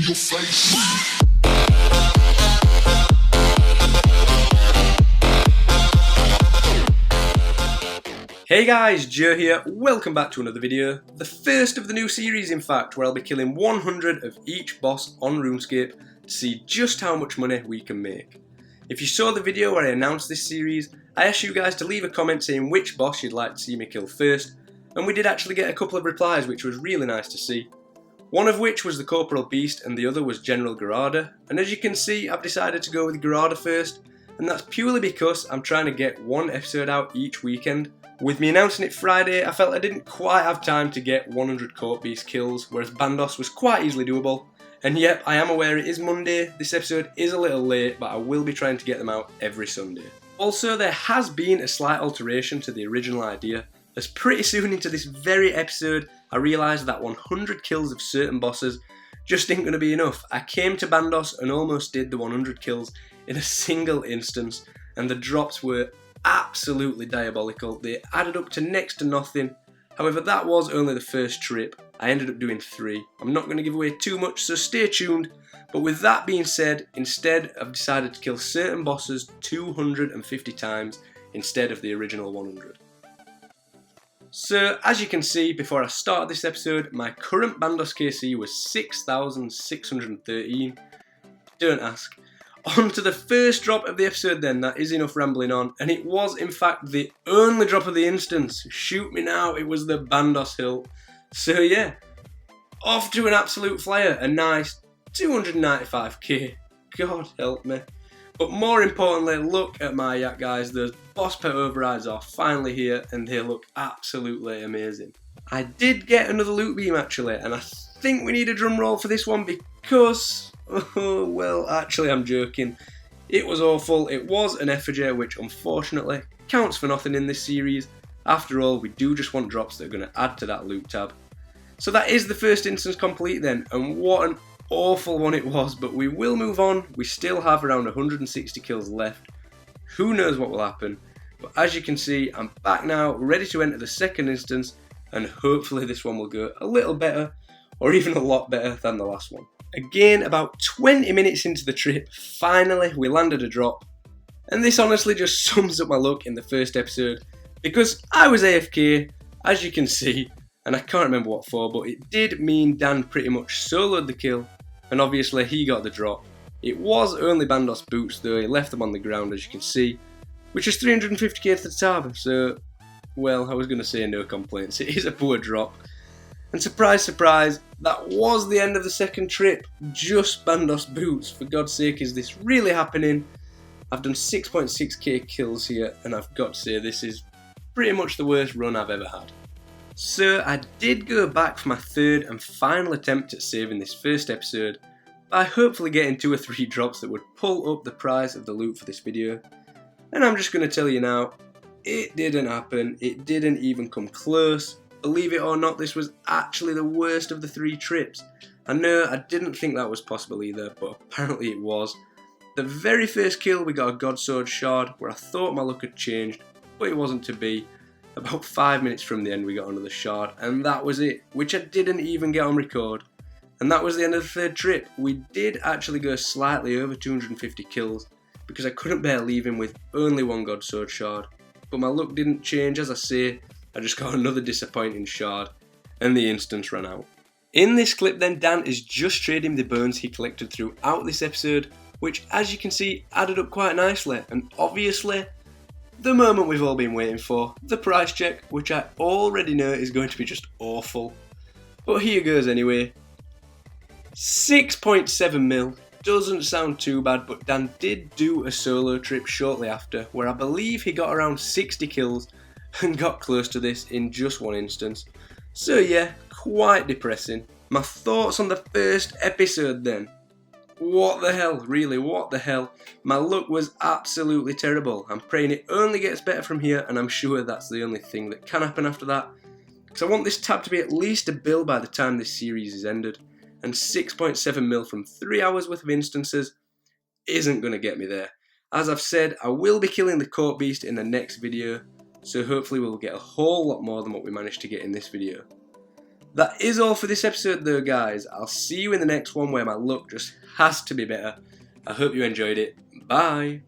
your face. Hey guys, Joe here, welcome back to another video, the first of the new series in fact, where I'll be killing 100 of each boss on Runescape to see just how much money we can make. If you saw the video where I announced this series, I asked you guys to leave a comment saying which boss you'd like to see me kill first, and we did actually get a couple of replies which was really nice to see. One of which was the Corporal Beast and the other was General Garada, and as you can see I've decided to go with Garada first, and that's purely because I'm trying to get one episode out each weekend. With me announcing it Friday, I felt I didn't quite have time to get 100 Court Beast kills, whereas Bandos was quite easily doable. And yep, I am aware it is Monday, this episode is a little late, but I will be trying to get them out every Sunday. Also, there has been a slight alteration to the original idea, as pretty soon into this very episode, I realised that 100 kills of certain bosses just ain't going to be enough. I came to Bandos and almost did the 100 kills in a single instance, and the drops were absolutely diabolical. They added up to next to nothing. However, that was only the first trip. I ended up doing 3. I'm not going to give away too much, so stay tuned. But with that being said, instead I've decided to kill certain bosses 250 times instead of the original 100. So as you can see, before I started this episode, my current Bandos KC was 6,613. Don't ask. On to the first drop of the episode then, that is enough rambling on, and it was in fact the only drop of the instance. Shoot me now, it was the Bandos hilt. So yeah, off to an absolute flyer, a nice 295k, God help me. But more importantly, look at my yak guys, those boss pet overrides are finally here and they look absolutely amazing. I did get another loot beam actually, and I think we need a drum roll for this one because... oh, well, actually I'm joking. It was awful. It was an effigy, which unfortunately counts for nothing in this series. After all, we do just want drops that are going to add to that loot tab. So that is the first instance complete then, and what an awful one it was, but we will move on. We still have around 160 kills left. Who knows what will happen, but as you can see, I'm back now, ready to enter the second instance, and hopefully this one will go a little better, or even a lot better than the last one. Again, about 20 minutes into the trip, finally we landed a drop. And this honestly just sums up my luck in the first episode, because I was AFK, as you can see, and I can't remember what for, but it did mean Dan pretty much soloed the kill, and obviously he got the drop. It was only Bandos boots though, he left them on the ground as you can see, which is 350k to the tab, so, well, I was going to say no complaints, it is a poor drop. And surprise, surprise, that was the end of the second trip. Just Bandos boots. For God's sake, is this really happening? I've done 6.6k kills here, and I've got to say this is pretty much the worst run I've ever had. So I did go back for my third and final attempt at saving this first episode by hopefully getting 2 or 3 drops that would pull up the price of the loot for this video. And I'm just going to tell you now, it didn't happen. It didn't even come close. Believe it or not, this was actually the worst of the 3 trips. I know I didn't think that was possible either, but apparently it was. The very first kill we got a God Sword shard where I thought my luck had changed, but it wasn't to be. About 5 minutes from the end we got another shard, and that was it, which I didn't even get on record. And that was the end of the third trip. We did actually go slightly over 250 kills, because I couldn't bear leaving with only 1 God Sword shard. But my luck didn't change, as I say. I just got another disappointing shard, and the instance ran out. In this clip then, Dan is just trading the bones he collected throughout this episode, which as you can see added up quite nicely, and obviously, the moment we've all been waiting for, the price check, which I already know is going to be just awful. But here goes anyway. 6.7 mil, doesn't sound too bad, but Dan did do a solo trip shortly after, where I believe he got around 60 kills, and got close to this in just 1 instance. So yeah, quite depressing. My thoughts on the first episode then. What the hell, really, what the hell? My luck was absolutely terrible. I'm praying it only gets better from here, and I'm sure that's the only thing that can happen after that. Because I want this tab to be at least a bill by the time this series is ended, and 6.7 mil from 3 hours worth of instances isn't going to get me there. As I've said, I will be killing the Court Beast in the next video, so hopefully we'll get a whole lot more than what we managed to get in this video. That is all for this episode though, guys. I'll see you in the next one where my luck just has to be better. I hope you enjoyed it. Bye.